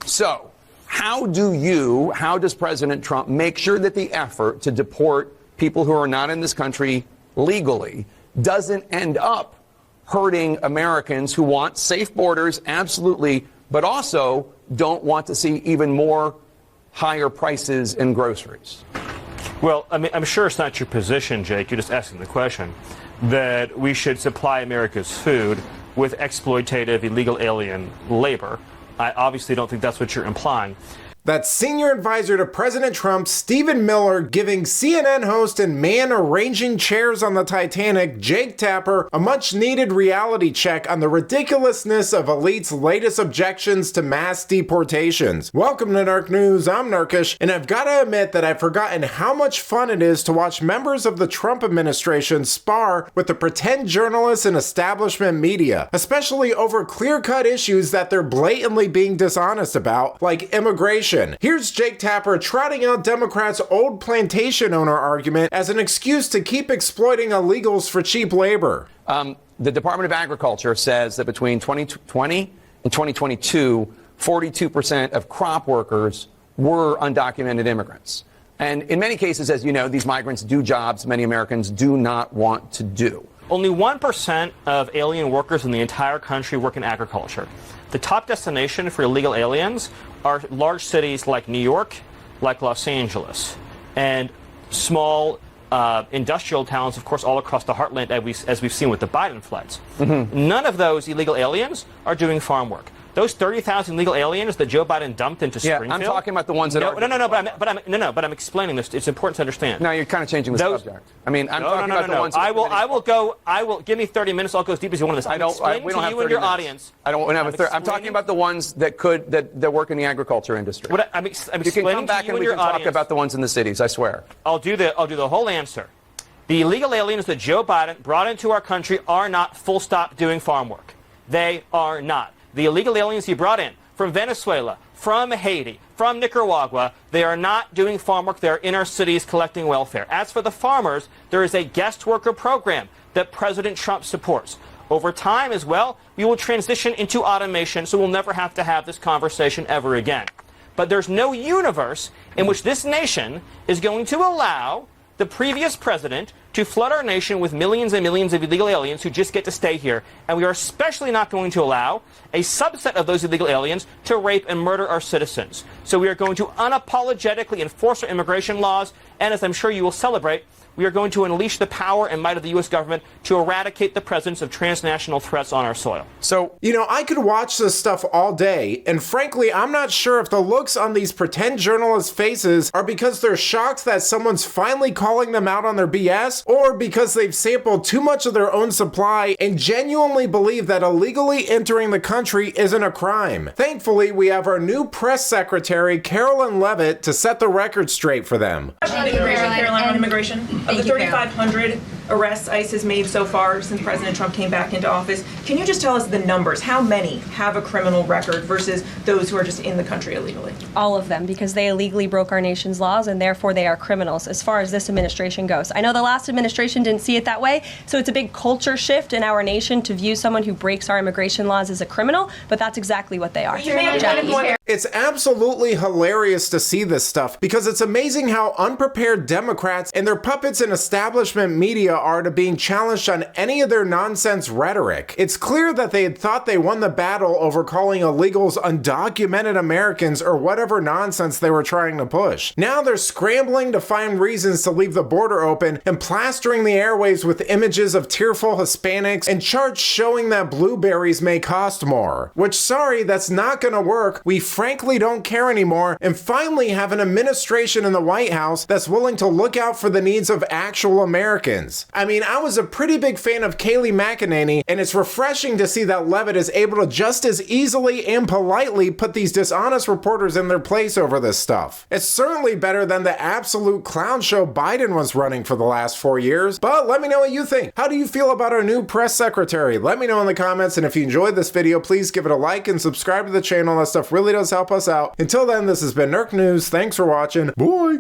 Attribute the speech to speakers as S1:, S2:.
S1: So how does President Trump make sure that the effort to deport people who are not in this country legally doesn't end up hurting Americans who want safe borders, absolutely, but also don't want to see even more higher prices in groceries?
S2: Well, I mean, I'm sure it's not your position, Jake, you're just asking the question, that we should supply America's food with exploitative illegal alien labor. I obviously don't think that's what you're implying.
S3: That's senior advisor to President Trump, Stephen Miller, giving CNN host and man arranging chairs on the Titanic, Jake Tapper, a much-needed reality check on the ridiculousness of elites' latest objections to mass deportations. Welcome to Narc News, I'm Narkish, and I've got to admit that I've forgotten how much fun it is to watch members of the Trump administration spar with the pretend journalists and establishment media, especially over clear-cut issues that they're blatantly being dishonest about, like immigration. Here's Jake Tapper trotting out Democrats' old plantation owner argument as an excuse to keep exploiting illegals for cheap labor.
S1: The Department of Agriculture says that between 2020 and 2022, 42% of crop workers were undocumented immigrants. And in many cases, as you know, these migrants do jobs many Americans do not want to do.
S2: Only 1% of alien workers in the entire country work in agriculture. The top destination for illegal aliens are large cities like New York, like Los Angeles, and small industrial towns, of course, all across the heartland, as we've seen with the Biden floods. Mm-hmm. None of those illegal aliens are doing farm work. Those 30,000 illegal aliens that Joe Biden dumped into Springfield.
S1: I'm talking about the ones that are.
S2: But I'm explaining this. It's important to understand.
S1: No, you're kind of changing the subject. I mean, I'm talking about the ones.
S2: I will give me 30 minutes. I'll go as deep as you want on this. I'm explaining to you and your audience.
S1: I don't have a I'm talking about the ones that work in the agriculture industry.
S2: I'm
S1: you
S2: explaining
S1: can come back
S2: to you
S1: and we can talk about the ones in the cities. I swear.
S2: I'll do the whole answer. The illegal aliens that Joe Biden brought into our country are not full stop doing farm work. They are not. The illegal aliens he brought in from Venezuela, from Haiti, from Nicaragua, they are not doing farm work. They're in our cities collecting welfare. As for the farmers, there is a guest worker program that President Trump supports. Over time as well, we will transition into automation, so we'll never have to have this conversation ever again. But there's no universe in which this nation is going to allow the previous president to flood our nation with millions and millions of illegal aliens who just get to stay here. And we are especially not going to allow a subset of those illegal aliens to rape and murder our citizens. So we are going to unapologetically enforce our immigration laws, and as I'm sure you will celebrate, we are going to unleash the power and might of the U.S. government to eradicate the presence of transnational threats on our soil.
S3: So, I could watch this stuff all day, and frankly, I'm not sure if the looks on these pretend journalists' faces are because they're shocked that someone's finally calling them out on their BS, or because they've sampled too much of their own supply and genuinely believe that illegally entering the country isn't a crime. Thankfully, we have our new press secretary, Carolyn Levitt, to set the record straight for them.
S4: Carolyn, on immigration. Of the 3,500 arrests ICE has made so far since President Trump came back into office, can you just tell us the numbers? How many have a criminal record versus those who are just in the country illegally?
S5: All of them, because they illegally broke our nation's laws and therefore they are criminals as far as this administration goes. I know the last administration didn't see it that way, so it's a big culture shift in our nation to view someone who breaks our immigration laws as a criminal, but that's exactly what they are.
S3: It's absolutely hilarious to see this stuff because it's amazing how unprepared Democrats and their puppets and establishment media are to being challenged on any of their nonsense rhetoric. It's clear that they had thought they won the battle over calling illegals undocumented Americans or whatever nonsense they were trying to push. Now they're scrambling to find reasons to leave the border open and plastering the airwaves with images of tearful Hispanics and charts showing that blueberries may cost more. Which, sorry, that's not gonna work. We frankly don't care anymore and finally have an administration in the White House that's willing to look out for the needs of actual Americans. I mean, I was a pretty big fan of Kayleigh McEnany, and it's refreshing to see that Levitt is able to just as easily and politely put these dishonest reporters in their place over this stuff. It's certainly better than the absolute clown show Biden was running for the last 4 years, but let me know what you think. How do you feel about our new press secretary? Let me know in the comments, and if you enjoyed this video, please give it a like and subscribe to the channel. That stuff really does help us out. Until then, this has been Narc News. Thanks for watching. Bye!